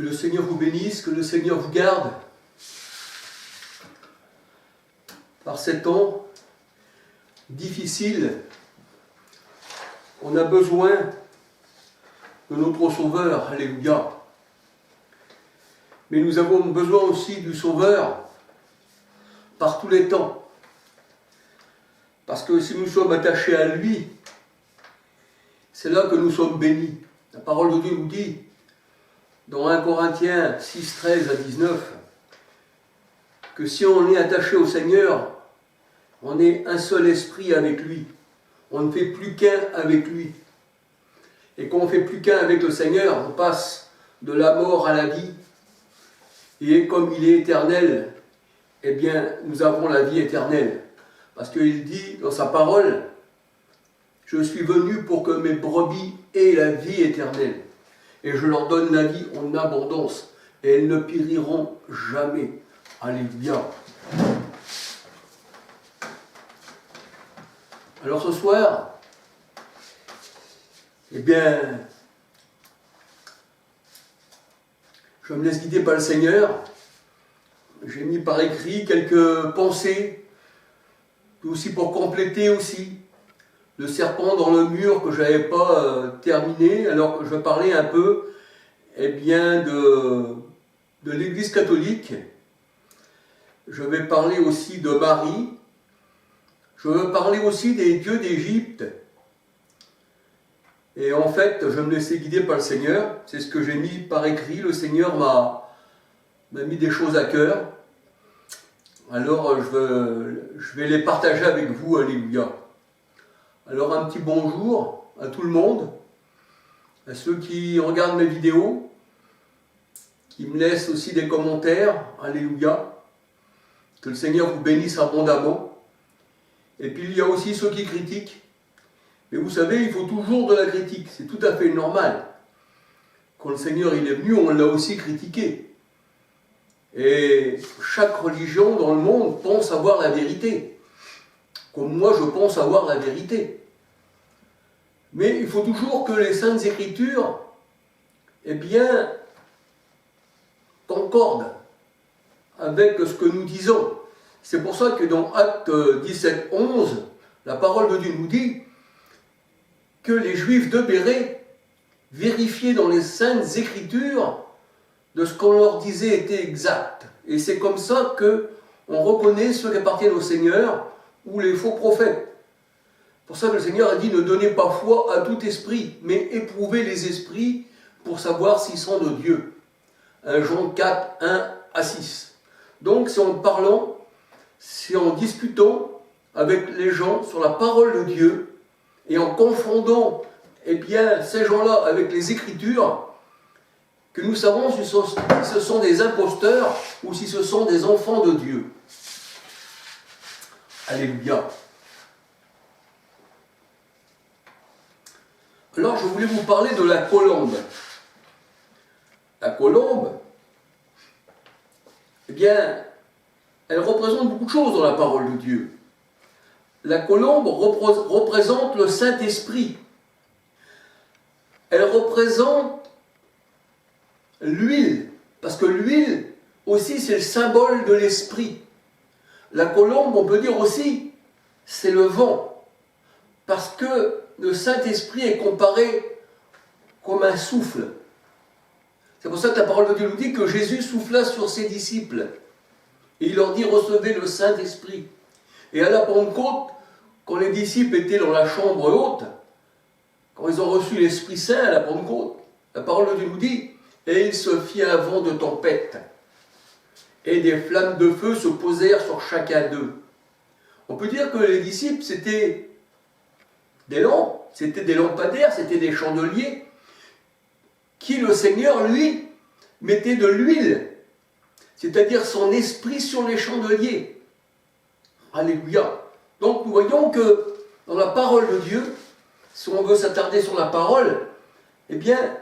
Que le Seigneur vous bénisse, que le Seigneur vous garde. Par ces temps difficiles, on a besoin de notre Sauveur, alléluia. Mais nous avons besoin aussi du Sauveur par tous les temps. Parce que si nous sommes attachés à lui, c'est là que nous sommes bénis. La parole de Dieu nous dit, dans 1 Corinthiens 6, 13 à 19, que si on est attaché au Seigneur, on est un seul esprit avec lui. On ne fait plus qu'un avec lui. Et quand on ne fait plus qu'un avec le Seigneur, on passe de la mort à la vie. Et comme il est éternel, eh bien, nous avons la vie éternelle. Parce qu'il dit dans sa parole, « Je suis venu pour que mes brebis aient la vie éternelle. Et je leur donne la vie en abondance. Et elles ne périront jamais. » Alléluia. Alors ce soir, eh bien, je me laisse guider par le Seigneur. J'ai mis par écrit quelques pensées, puis aussi pour compléter aussi le serpent dans le mur que je n'avais pas terminé, alors que je parlais un peu eh bien, de l'Église catholique. Je vais parler aussi de Marie. Je veux parler aussi des dieux d'Égypte. Et en fait, je me laissais guider par le Seigneur. C'est ce que j'ai mis par écrit. Le Seigneur m'a mis des choses à cœur. Alors, je vais les partager avec vous. Alléluia. Alors, un petit bonjour à tout le monde, à ceux qui regardent mes vidéos, qui me laissent aussi des commentaires. Alléluia. Que le Seigneur vous bénisse abondamment. Et puis il y a aussi ceux qui critiquent. Mais vous savez, il faut toujours de la critique. C'est tout à fait normal. Quand le Seigneur il est venu, on l'a aussi critiqué. Et chaque religion dans le monde pense avoir la vérité. Comme moi, je pense avoir la vérité. Mais il faut toujours que les Saintes Écritures, eh bien, concordent avec ce que nous disons. C'est pour ça que dans Actes 17, 11, la parole de Dieu nous dit que les Juifs de Bérée vérifiaient dans les Saintes Écritures de ce qu'on leur disait était exact. Et c'est comme ça qu'on reconnaît ceux qui appartiennent au Seigneur ou les faux prophètes. Pour ça que le Seigneur a dit ne donnez pas foi à tout esprit, mais éprouvez les esprits pour savoir s'ils sont de Dieu. 1 Jean 4, 1 à 6. Donc c'est en parlant, c'est en discutant avec les gens sur la parole de Dieu et en confondant eh bien, ces gens-là avec les Écritures que nous savons si ce sont des imposteurs ou si ce sont des enfants de Dieu. Alléluia. Alors je voulais vous parler de la colombe. La colombe, eh bien, elle représente beaucoup de choses dans la parole de Dieu. La colombe représente le Saint-Esprit. Elle représente l'huile, parce que l'huile aussi c'est le symbole de l'Esprit. La colombe, on peut dire aussi, c'est le vent, parce que le Saint-Esprit est comparé comme un souffle. C'est pour ça que la parole de Dieu nous dit que Jésus souffla sur ses disciples. Et il leur dit, recevez le Saint-Esprit. Et à la Pentecôte, quand les disciples étaient dans la chambre haute, quand ils ont reçu l'Esprit Saint à la Pentecôte, la parole de Dieu nous dit, et il se fit un vent de tempête, et des flammes de feu se posèrent sur chacun d'eux. On peut dire que les disciples, c'était des lampes, c'était des lampadaires, c'était des chandeliers, qui le Seigneur, lui, mettait de l'huile, c'est-à-dire son esprit sur les chandeliers. Alléluia. Donc nous voyons que dans la parole de Dieu, si on veut s'attarder sur la parole, eh bien,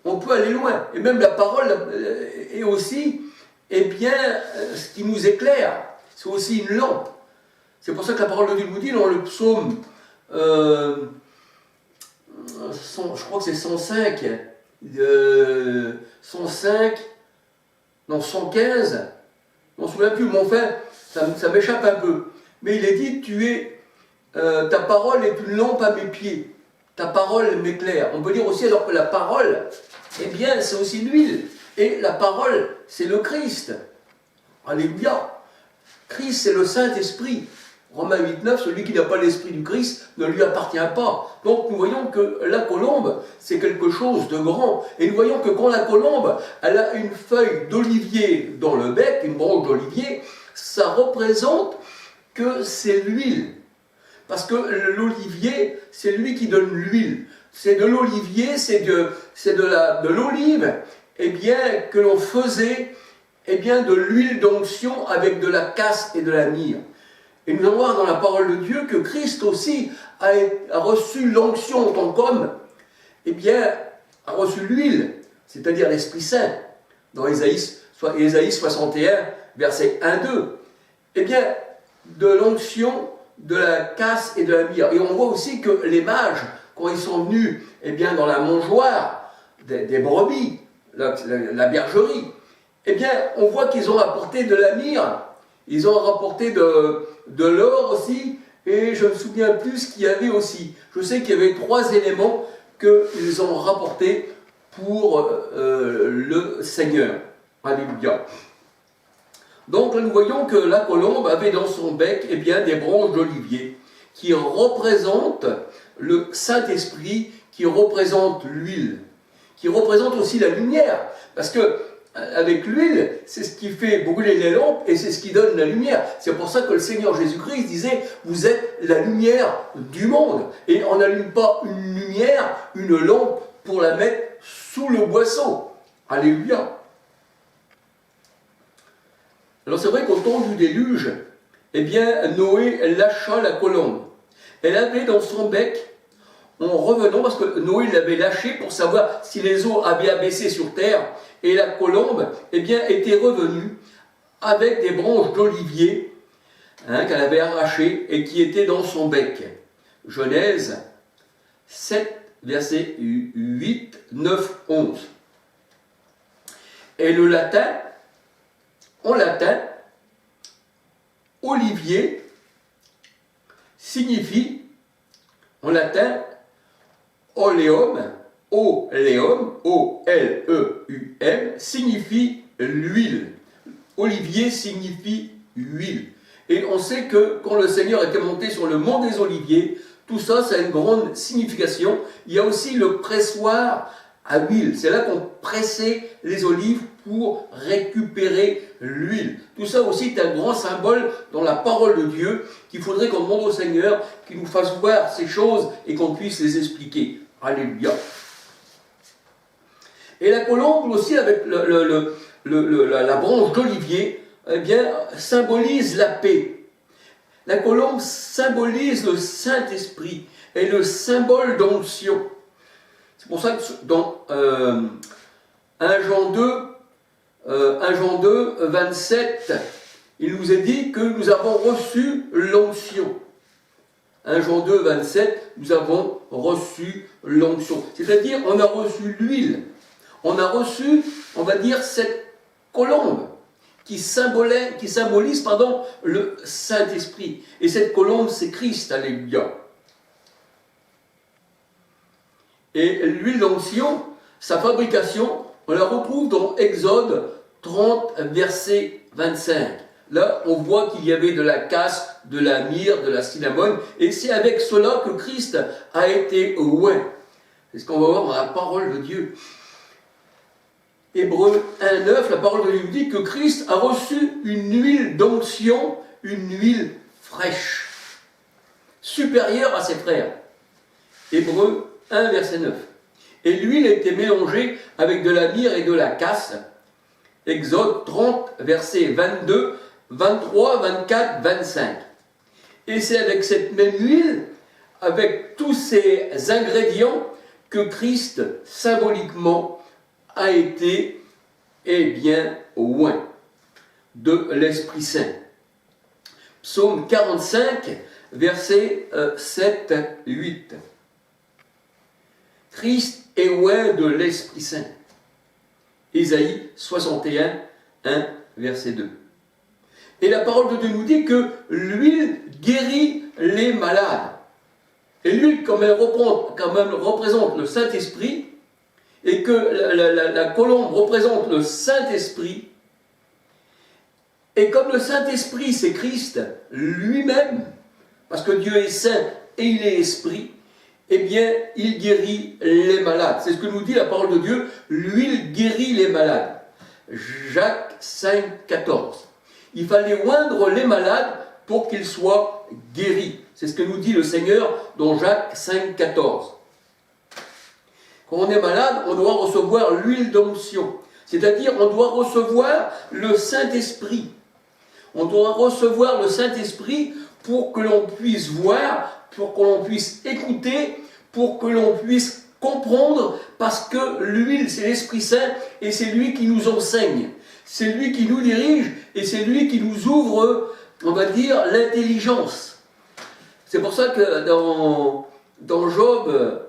on peut aller loin. Et même la parole est aussi, eh bien, ce qui nous éclaire. C'est aussi une lampe. C'est pour ça que la parole de Dieu nous dit dans le psaume, je crois que c'est 105, 105, non 115, je ne m'en souviens plus, mais enfin, ça m'échappe un peu. Mais il est dit, ta parole est une lampe à mes pieds, ta parole m'éclaire. On peut dire aussi alors que la parole, eh bien, c'est aussi l'huile. Et la parole, c'est le Christ. Alléluia. Christ, c'est le Saint-Esprit. Romains 8,9, celui qui n'a pas l'esprit du Christ ne lui appartient pas. Donc nous voyons que la colombe, c'est quelque chose de grand. Et nous voyons que quand la colombe, elle a une feuille d'olivier dans le bec, une branche d'olivier, ça représente que c'est l'huile. Parce que l'olivier, c'est lui qui donne l'huile. C'est de l'olivier, c'est de l'olive, eh bien, que l'on faisait, eh bien, de l'huile d'onction avec de la casse et de la myrrhe. Et nous allons voir dans la parole de Dieu que Christ aussi a reçu l'onction en tant qu'homme, eh bien, a reçu l'huile, c'est-à-dire l'Esprit Saint, dans Ésaïe 61, versets 1-2. Eh bien, de l'onction, de la casse et de la myrrhe. Et on voit aussi que les mages, quand ils sont venus, eh bien, dans la mangeoire des brebis, la bergerie, eh bien, on voit qu'ils ont apporté de la myrrhe, ils ont rapporté de l'or aussi, et je me souviens plus ce qu'il y avait aussi. Je sais qu'il y avait 3 éléments qu'ils ont rapportés pour le Seigneur. Alléluia. Donc nous voyons que la colombe avait dans son bec eh bien, des branches d'olivier qui représentent le Saint-Esprit, qui représentent l'huile, qui représentent aussi la lumière. Parce que avec l'huile, c'est ce qui fait brûler les lampes et c'est ce qui donne la lumière. C'est pour ça que le Seigneur Jésus-Christ disait « Vous êtes la lumière du monde ». Et on n'allume pas une lumière, une lampe, pour la mettre sous le boisseau. Alléluia. Alors c'est vrai qu'au temps du déluge, eh bien Noé lâcha la colombe. Elle avait dans son bec, en revenant, parce que Noé l'avait lâchée pour savoir si les eaux avaient abaissé sur terre, et la colombe, eh bien, était revenue avec des branches d'olivier qu'elle avait arrachées et qui étaient dans son bec. Genèse 7, versets 8, 9, 11. Et le latin, en latin, olivier signifie, en latin, oleum, oleum, O-L-E-U-M, signifie l'huile. Olivier signifie huile. Et on sait que quand le Seigneur était monté sur le mont des Oliviers, tout ça, ça a une grande signification. Il y a aussi le pressoir à huile. C'est là qu'on pressait les olives pour récupérer l'huile. Tout ça aussi est un grand symbole dans la parole de Dieu qu'il faudrait qu'on demande au Seigneur qu'il nous fasse voir ces choses et qu'on puisse les expliquer. Alléluia. Et la colombe aussi avec la branche d'olivier, eh bien, symbolise la paix. La colombe symbolise le Saint-Esprit et le symbole d'onction. C'est pour ça que dans 1 Jean 2, 27, il nous est dit que nous avons reçu l'onction. 1 Jean 2, 27, nous avons reçu l'onction. C'est-à-dire, on a reçu l'huile. On a reçu, on va dire, cette colombe qui symbolise le Saint-Esprit. Et cette colombe, c'est Christ, alléluia. Et l'huile d'onction, sa fabrication, on la retrouve dans Exode 30, verset 25. Là, on voit qu'il y avait de la casse, de la myrrhe, de la cinnamone, et c'est avec cela que Christ a été oint. C'est ce qu'on va voir dans la parole de Dieu. Hébreux 1,9, la parole de Dieu dit que Christ a reçu une huile d'onction, une huile fraîche, supérieure à ses frères. Hébreux 1, verset 9. Et l'huile a été mélangée avec de la myrrhe et de la casse. Exode 30, versets 22, 23, 24, 25. Et c'est avec cette même huile, avec tous ces ingrédients, que Christ, symboliquement, a été, eh bien, oint de l'Esprit Saint. Psaume 45, versets 7, 8. Christ est oint de l'Esprit Saint. Ésaïe 61, 1, verset 2. Et la parole de Dieu nous dit que l'huile guérit les malades. Et l'huile, comme elle représente le Saint-Esprit, et que la colombe représente le Saint-Esprit, et comme le Saint-Esprit c'est Christ lui-même, parce que Dieu est saint et il est esprit, eh bien il guérit les malades. C'est ce que nous dit la parole de Dieu, l'huile guérit les malades. Jacques 5, 14. Il fallait oindre les malades pour qu'ils soient guéris. C'est ce que nous dit le Seigneur dans Jacques 5, 14. Quand on est malade, on doit recevoir l'huile d'onction. C'est-à-dire, on doit recevoir le Saint-Esprit. On doit recevoir le Saint-Esprit pour que l'on puisse voir, pour que l'on puisse écouter, pour que l'on puisse comprendre, parce que l'huile, c'est l'Esprit Saint, et c'est lui qui nous enseigne. C'est lui qui nous dirige, et c'est lui qui nous ouvre, on va dire, l'intelligence. C'est pour ça que dans Job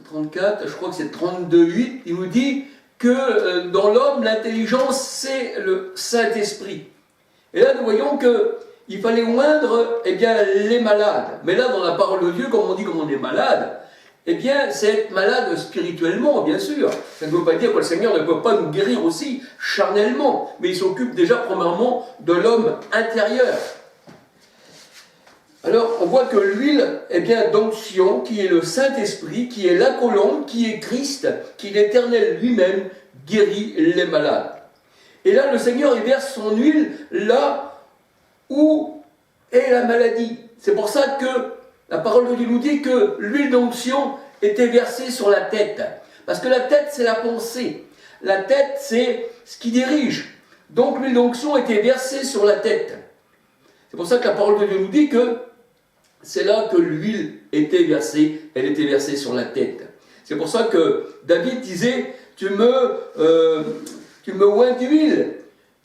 34, je crois que c'est 32,8, il nous dit que dans l'homme, l'intelligence, c'est le Saint-Esprit. Et là, nous voyons qu'il fallait oindre les malades. Mais là, dans la parole de Dieu, comme on dit qu'on est malade, c'est être malade spirituellement, bien sûr. Ça ne veut pas dire que le Seigneur ne peut pas nous guérir aussi charnellement, mais il s'occupe déjà premièrement de l'homme intérieur. Alors, on voit que l'huile, d'onction, qui est le Saint-Esprit, qui est la colombe, qui est Christ, qui est l'Éternel lui-même, guérit les malades. Et là, le Seigneur, il verse son huile là où est la maladie. C'est pour ça que la parole de Dieu nous dit que l'huile d'onction était versée sur la tête. Parce que la tête, c'est la pensée. La tête, c'est ce qui dirige. Donc, l'huile d'onction était versée sur la tête. C'est pour ça que la parole de Dieu nous dit que c'est là que l'huile était versée, elle était versée sur la tête. C'est pour ça que David disait, tu me oins d'huile,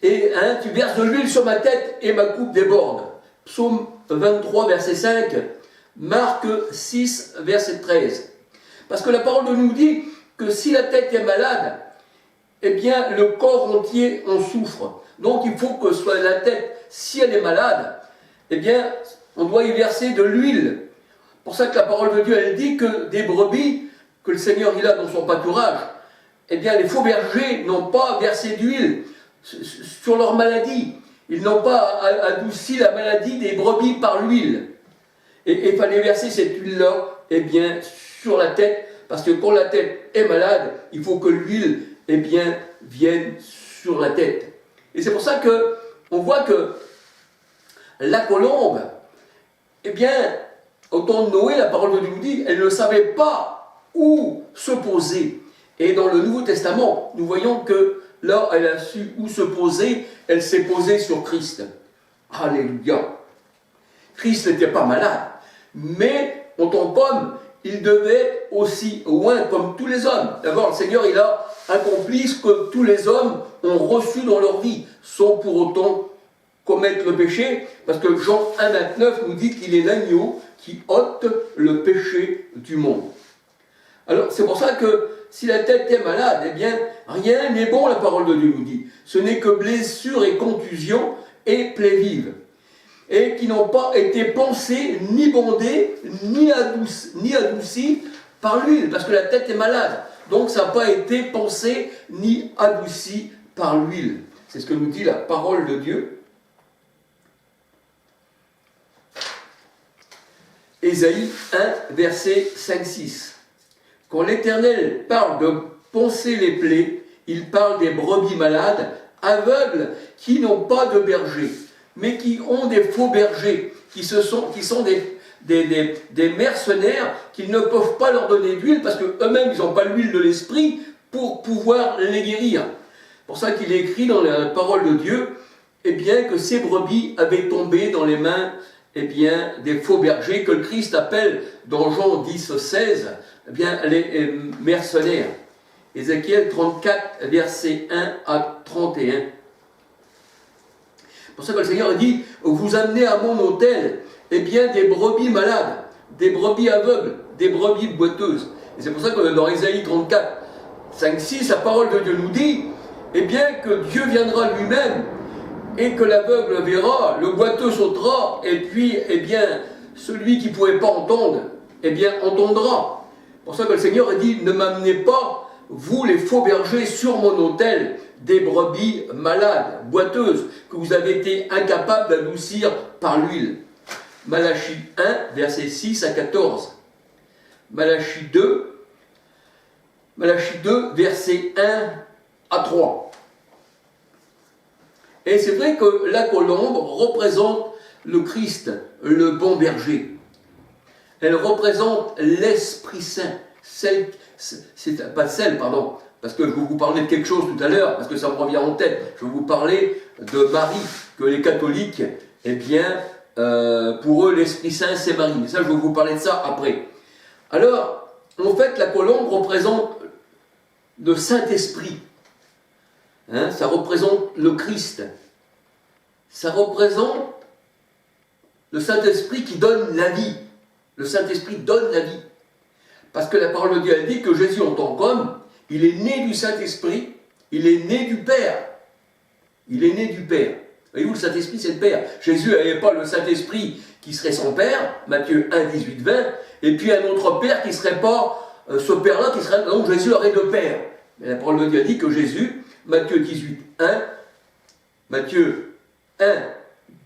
et tu verses de l'huile sur ma tête, et ma coupe déborde. Psaume 23, verset 5, Marc 6, verset 13. Parce que la parole de Dieu nous dit que si la tête est malade, le corps entier en souffre. Donc il faut que soit la tête, si elle est malade, on doit y verser de l'huile. C'est pour ça que la parole de Dieu, elle dit que des brebis que le Seigneur il a dans son pâturage, les faux bergers n'ont pas versé d'huile sur leur maladie. Ils n'ont pas adouci la maladie des brebis par l'huile. Et il fallait verser cette huile-là, sur la tête, parce que quand la tête est malade, il faut que l'huile, vienne sur la tête. Et c'est pour ça que on voit que la colombe, au temps de Noé, la parole de Dieu nous dit, elle ne savait pas où se poser. Et dans le Nouveau Testament, nous voyons que là, elle a su où se poser, elle s'est posée sur Christ. Alléluia. Christ n'était pas malade, mais en tant qu'homme, il devait être aussi loin comme tous les hommes. D'abord, le Seigneur, il a accompli ce que tous les hommes ont reçu dans leur vie, sans pour autant commettre le péché, parce que Jean 1, 29 nous dit qu'il est l'agneau qui ôte le péché du monde. Alors, c'est pour ça que si la tête est malade, rien n'est bon, la parole de Dieu nous dit. Ce n'est que blessures et contusions et plaies vives, et qui n'ont pas été pensées, ni bondées, ni adoucies par l'huile, parce que la tête est malade. Donc, ça n'a pas été pensé, ni adouci par l'huile. C'est ce que nous dit la parole de Dieu. Ésaïe 1, verset 5-6. Quand l'Éternel parle de poncer les plaies, il parle des brebis malades, aveugles, qui n'ont pas de berger, mais qui ont des faux bergers, qui sont des mercenaires, qui ne peuvent pas leur donner d'huile, parce qu'eux-mêmes, ils n'ont pas l'huile de l'esprit pour pouvoir les guérir. C'est pour ça qu'il est écrit dans la parole de Dieu, que ces brebis avaient tombé dans les mains des faux bergers, que le Christ appelle dans Jean 10, 16, les mercenaires. Ézéchiel 34, versets 1 à 31. C'est pour ça que le Seigneur dit, vous amenez à mon autel, des brebis malades, des brebis aveugles, des brebis boiteuses. Et c'est pour ça que dans Ésaïe 34, 5, 6, la parole de Dieu nous dit, eh bien, que Dieu viendra lui-même, et que l'aveugle verra, le boiteux sautera, et puis, eh bien, celui qui ne pouvait pas entendre, eh bien, entendra. C'est pour ça que le Seigneur a dit, ne m'amenez pas, vous les faux bergers, sur mon autel, des brebis malades, boiteuses, que vous avez été incapables d'adoucir par l'huile. Malachie 1, versets 6 à 14. Malachie 2, versets 1 à 3. Et c'est vrai que la colombe représente le Christ, le bon berger. Elle représente l'Esprit Saint. Parce que je vais vous parler de quelque chose tout à l'heure, parce que ça me revient en tête. Je vais vous parler de Marie, que les catholiques, eh bien, pour eux, l'Esprit Saint, c'est Marie. Mais ça, je vais vous parler de ça après. Alors, en fait, la colombe représente le Saint-Esprit. Hein, ça représente le Christ. Ça représente le Saint-Esprit qui donne la vie. Le Saint-Esprit donne la vie. Parce que la parole de Dieu elle dit que Jésus, en tant qu'homme, il est né du Saint-Esprit, il est né du Père. Il est né du Père. Voyez-vous, le Saint-Esprit, c'est le Père. Jésus n'avait pas le Saint-Esprit qui serait son Père, Matthieu 1, 18, 20, et puis un autre Père qui ne serait pas ce Père-là, qui serait. Donc Jésus aurait deux pères. Mais la parole de Dieu dit que Jésus, Matthieu 18, 1, Matthieu 1,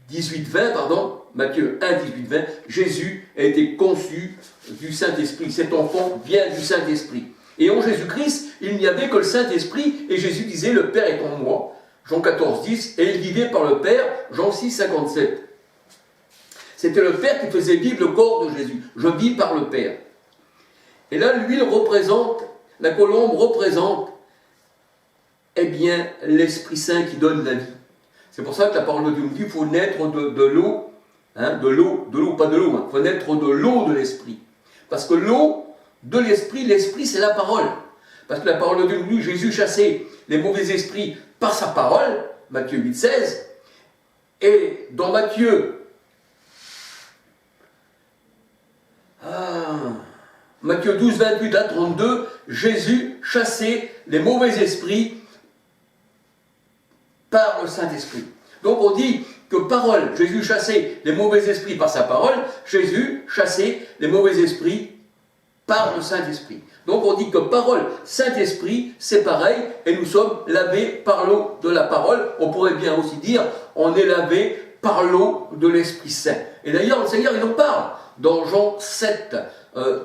18, 20, pardon, Matthieu 1, 18, 20, Jésus a été conçu du Saint-Esprit. Cet enfant vient du Saint-Esprit. Et en Jésus-Christ, il n'y avait que le Saint-Esprit, et Jésus disait, le Père est en moi, Jean 14, 10, et il vivait par le Père, Jean 6, 57. C'était le Père qui faisait vivre le corps de Jésus. Je vis par le Père. Et là, l'huile représente, la colombe représente, eh bien, l'Esprit Saint qui donne la vie. C'est pour ça que la parole de Dieu nous dit qu'il faut naître de l'eau, hein, de l'eau, pas de l'eau, il faut naître de l'eau de l'Esprit. Parce que l'eau de l'Esprit c'est la parole. Parce que la parole de Dieu nous dit, Jésus chassait les mauvais esprits par sa parole, Matthieu 8, 16, et dans Matthieu 12, 28 à 32, Jésus chassait les mauvais esprits par le Saint-Esprit. Donc on dit que parole, Jésus chassait les mauvais esprits par sa parole, Jésus chassait les mauvais esprits par le Saint-Esprit. Donc on dit que parole, Saint-Esprit, c'est pareil, et nous sommes lavés par l'eau de la parole. On pourrait bien aussi dire, on est lavé par l'eau de l'Esprit Saint. Et d'ailleurs, le Seigneur, il en parle dans Jean 7,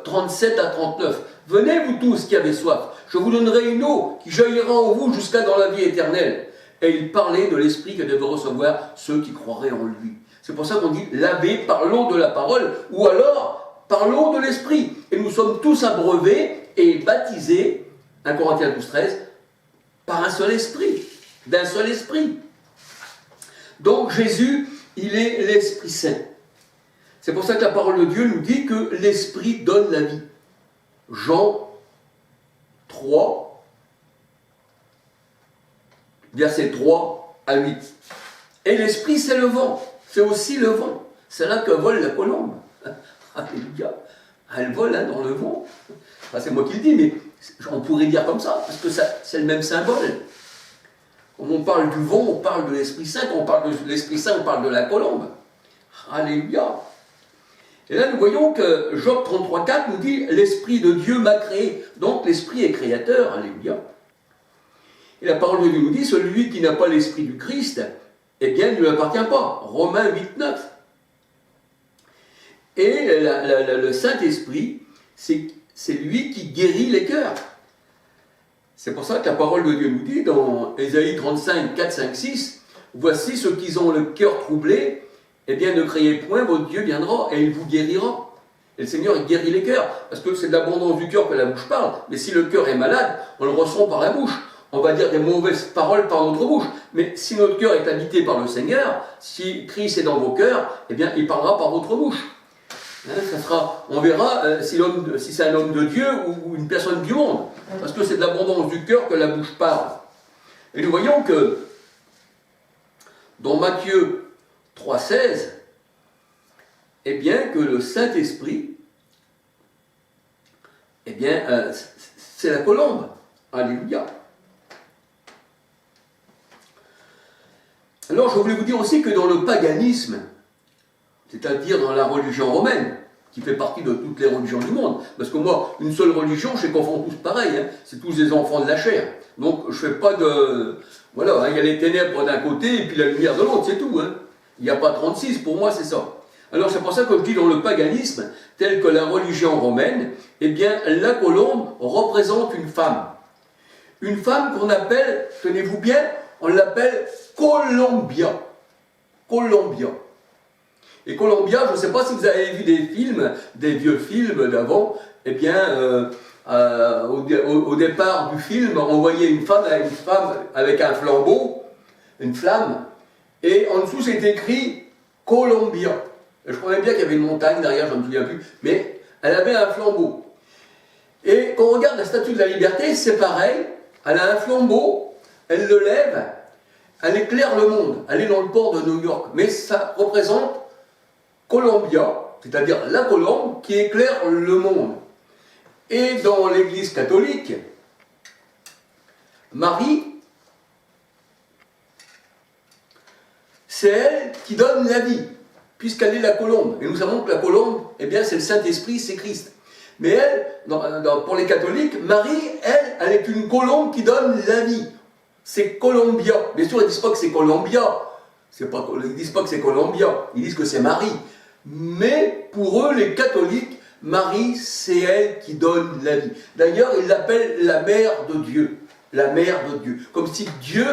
37 à 39. Venez vous tous qui avez soif, je vous donnerai une eau qui jaillira en vous jusqu'à dans la vie éternelle. Et il parlait de l'Esprit que devaient recevoir ceux qui croiraient en lui. C'est pour ça qu'on dit lavé par l'eau de la parole, ou alors par l'eau de l'Esprit. Et nous sommes tous abreuvés et baptisés, 1 Corinthiens 12, 13, par un seul esprit, d'un seul esprit. Donc Jésus, il est l'Esprit Saint. C'est pour ça que la parole de Dieu nous dit que l'Esprit donne la vie. Jean 3, versets 3 à 8. Et l'Esprit, c'est le vent. C'est aussi le vent. C'est là que vole la colombe. Alléluia. Elle vole hein, dans le vent. Enfin, c'est moi qui le dis, mais on pourrait dire comme ça, parce que c'est le même symbole. Quand on parle du vent, on parle de l'Esprit Saint. Quand on parle de l'Esprit Saint, on parle de la colombe. Alléluia. Et là, nous voyons que Job 33, 4 nous dit « L'Esprit de Dieu m'a créé ». Donc, l'Esprit est créateur. Alléluia. Et la parole de Dieu nous dit « Celui qui n'a pas l'Esprit du Christ, eh bien, il ne lui appartient pas ». Romains 8, 9. Et le Saint-Esprit, c'est lui qui guérit les cœurs. C'est pour ça que la parole de Dieu nous dit dans Ésaïe 35, 4, 5, 6, « Voici ceux qui ont le cœur troublé, eh bien ne craiez point, votre Dieu viendra et il vous guérira. » Et le Seigneur, il guérit les cœurs, parce que c'est de l'abondance du cœur que la bouche parle. Mais si le cœur est malade, on le ressent par la bouche. On va dire des mauvaises paroles par notre bouche. Mais si notre cœur est habité par le Seigneur, si Christ est dans vos cœurs, eh bien il parlera par votre bouche. Hein, on verra si c'est un homme de Dieu ou une personne du monde. Parce que c'est de l'abondance du cœur que la bouche parle. Et nous voyons que dans Matthieu 3,16, eh bien que le Saint-Esprit eh bien, c'est la colombe. Alléluia. Alors, je voulais vous dire aussi que dans le paganisme, c'est-à-dire dans la religion romaine, qui fait partie de toutes les religions du monde, parce que moi, une seule religion, je les confonds tous pareil, hein, c'est tous des enfants de la chair. Donc, je fais pas de... Voilà, hein, il y a les ténèbres d'un côté et puis la lumière de l'autre, c'est tout. Hein. Il n'y a pas 36, pour moi, c'est ça. Alors, c'est pour ça que je dis dans le paganisme, tel que la religion romaine, eh bien, la colombe représente une femme. Une femme qu'on appelle, tenez-vous bien, on l'appelle Columbia. Columbia. Et Columbia, je ne sais pas si vous avez vu des films, des vieux films d'avant, eh bien, au départ du film, on voyait une femme avec un flambeau, une flamme, et en dessous c'est écrit Columbia. Et je croyais bien qu'il y avait une montagne derrière, je ne me souviens plus, mais elle avait un flambeau. Et quand on regarde la Statue de la Liberté, c'est pareil, elle a un flambeau, elle le lève, elle éclaire le monde, elle est dans le port de New York, mais ça représente Columbia, c'est-à-dire la colombe qui éclaire le monde. Et dans l'Église catholique, Marie, c'est elle qui donne la vie, puisqu'elle est la colombe. Et nous savons que la colombe, eh bien, c'est le Saint-Esprit, c'est Christ. Mais elle, pour les catholiques, Marie, elle est une colombe qui donne la vie. C'est Columbia. Bien sûr, ils ne disent pas que c'est Columbia. Ils ne disent pas que c'est Columbia. Ils disent que c'est Marie. Mais pour eux, les catholiques, Marie, c'est elle qui donne la vie. D'ailleurs, ils l'appellent la mère de Dieu. La mère de Dieu. Comme si Dieu